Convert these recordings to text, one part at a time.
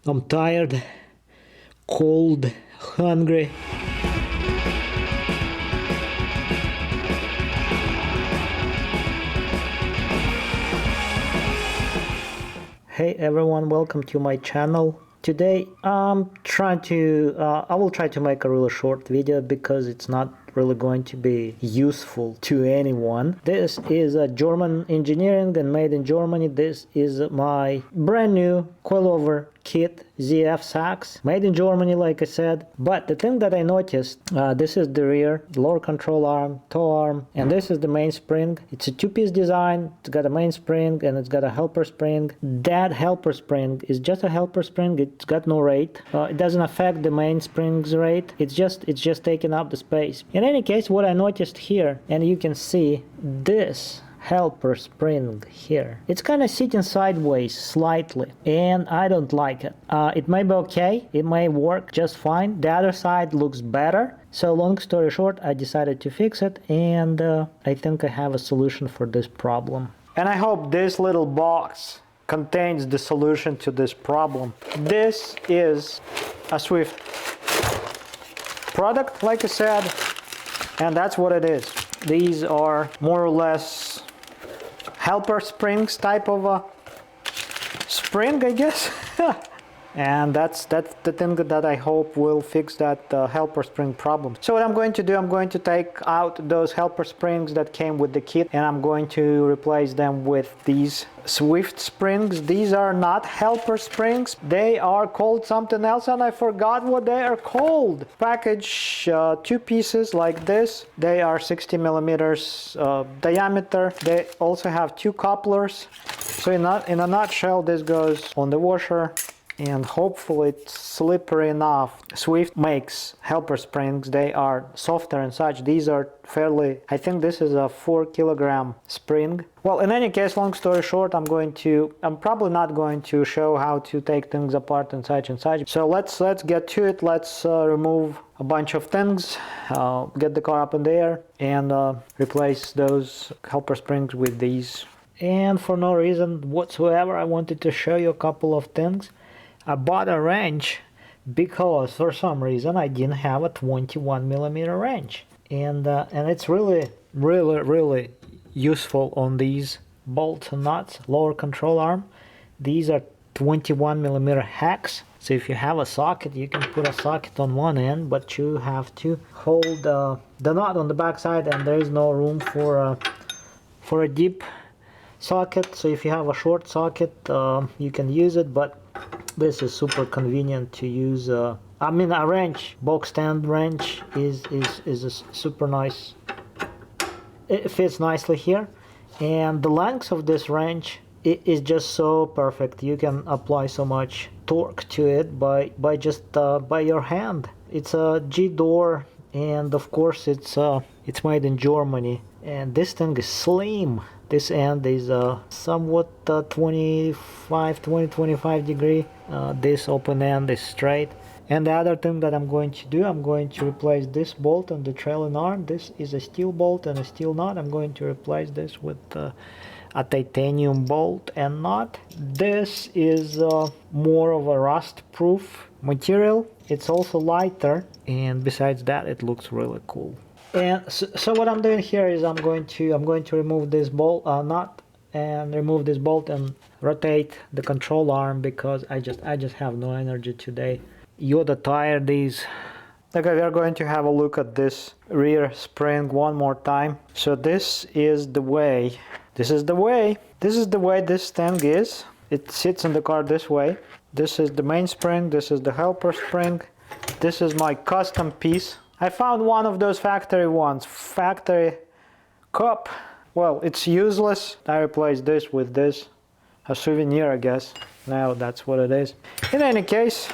I'm tired, cold, hungry. Hey everyone, welcome to my channel. Today I will try to make a really short video because it's not really going to be useful to anyone. This is a German engineering and made in Germany. This is my brand new coilover kit, ZF-Sachs, made in Germany, like I said. But the thing that I noticed, this is the rear, lower control arm, toe arm, and this is the mainspring. It's a two-piece design. It's got a mainspring and it's got a helper spring. That helper spring is just a helper spring. It's got no rate. It doesn't affect the mainspring's rate. It's just taking up the space. In any case, what I noticed here, and you can see this helper spring here, it's kind of sitting sideways slightly, and I don't like it. It may be okay, it may work just fine. The other side looks better. So long story short, I decided to fix it, and I think I have a solution for this problem. And I hope this little box contains the solution to this problem. This is a Swift product, like I said, and that's what it is. These are more or less helper springs type of a spring, I guess. And that's the thing that I hope will fix that helper spring problem. So what I'm going to do, I'm going to take out those helper springs that came with the kit, and I'm going to replace them with these Swift springs. These are not helper springs. They are called something else, and I forgot what they are called. Package two pieces like this. They are 60 millimeters diameter. They also have two couplers. So in a nutshell, this goes on the washer, and hopefully it's slippery enough. Swift makes helper springs. They are softer and such. These are fairly, I think this is a 4-kilogram spring. Well, in any case, long story short, I'm probably not going to show how to take things apart and such and such. So let's get to it. Let's remove a bunch of things, get the car up in the air, and replace those helper springs with these. And for no reason whatsoever, I wanted to show you a couple of things. I bought a wrench because for some reason I didn't have a 21 millimeter wrench, and it's really useful on these bolts and nuts. Lower control arm, these are 21 millimeter hacks. So if you have a socket, you can put a socket on one end, but you have to hold the nut on the back side, and there is no room for a deep socket. So if you have a short socket, you can use it, but this is super convenient to use. I mean, a wrench, box stand wrench is a super nice. It fits nicely here, and the length of this wrench is just so perfect. You can apply so much torque to it by your hand. It's a G-door, and of course it's made in Germany, and this thing is slim. This end is somewhat 25 degree. This open end is straight. And the other thing that I'm going to do, I'm going to replace this bolt on the trailing arm. This is a steel bolt and a steel nut. I'm going to replace this with a titanium bolt and nut. This is more of a rust-proof material. It's also lighter, and besides that, it looks really cool. And so what I'm doing here is I'm going to remove this bolt nut and remove this bolt and rotate the control arm because I just have no energy today. Yoda tired these. Okay, we are going to have a look at this rear spring one more time. So this is the way this thing is. It sits in the car this way. This is the mainspring. This is the helper spring. This is my custom piece. I found one of those factory ones, factory cup. Well, it's useless. I replaced this with this, a souvenir, I guess. Now that's what it is. In any case,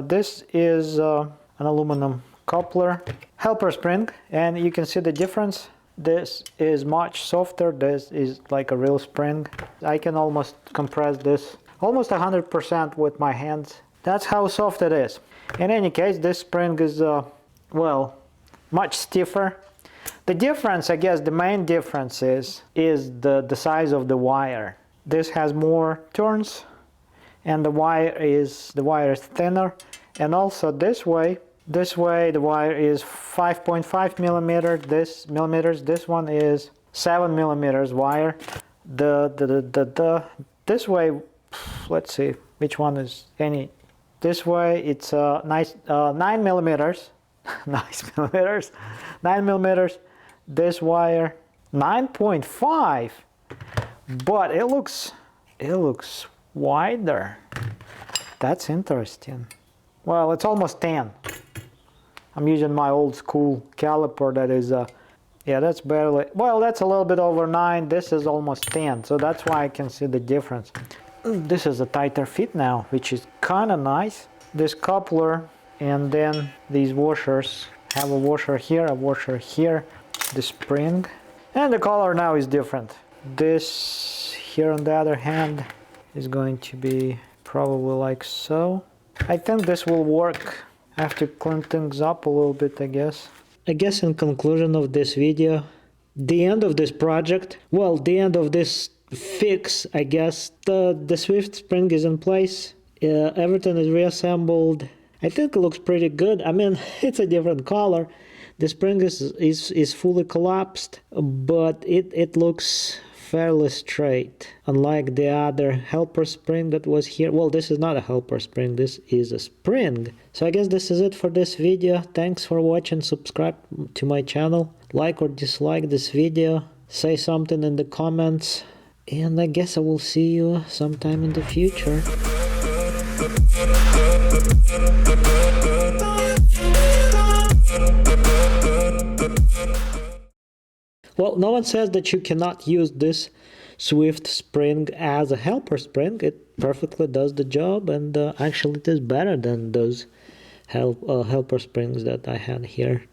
this is an aluminum coupler, helper spring, and you can see the difference. This is much softer. This is like a real spring. I can almost compress this almost 100% with my hands. That's how soft it is. In any case, this spring is well, much stiffer. The difference, I guess, the main difference is the size of the wire. This has more turns, and the wire is thinner. And also this way the wire is 5.5 millimeters. This one is 7 millimeters wire. This way, let's see which one is any. This way it's nice 9 millimeters. Nice millimeters, 9 millimeters. This wire 9.5, but it looks wider. That's interesting. Well, it's almost 10. I'm using my old school caliper that is yeah, that's barely, well, that's a little bit over 9. This is almost 10, so that's why I can see the difference. This is a tighter fit now, which is kind of nice. This coupler and then these washers, have a washer here, a washer here, the spring, and the color now is different. This here on the other hand is going to be probably like so. I think this will work. I have to clean things up a little bit, I guess. In conclusion of this video, the end of this project, well, the end of this fix, I guess, the Swift spring is in place. Everything is reassembled. I think it looks pretty good. I mean, it's a different color. The spring is fully collapsed, but it looks fairly straight, unlike the other helper spring that was here. Well, this is not a helper spring, this is a spring. So I guess this is it for this video. Thanks for watching. Subscribe to my channel, like or dislike this video, say something in the comments, and I guess I will see you sometime in the future. Well, no one says that you cannot use this Swift spring as a helper spring. It perfectly does the job, and actually it is better than those helper springs that I had here.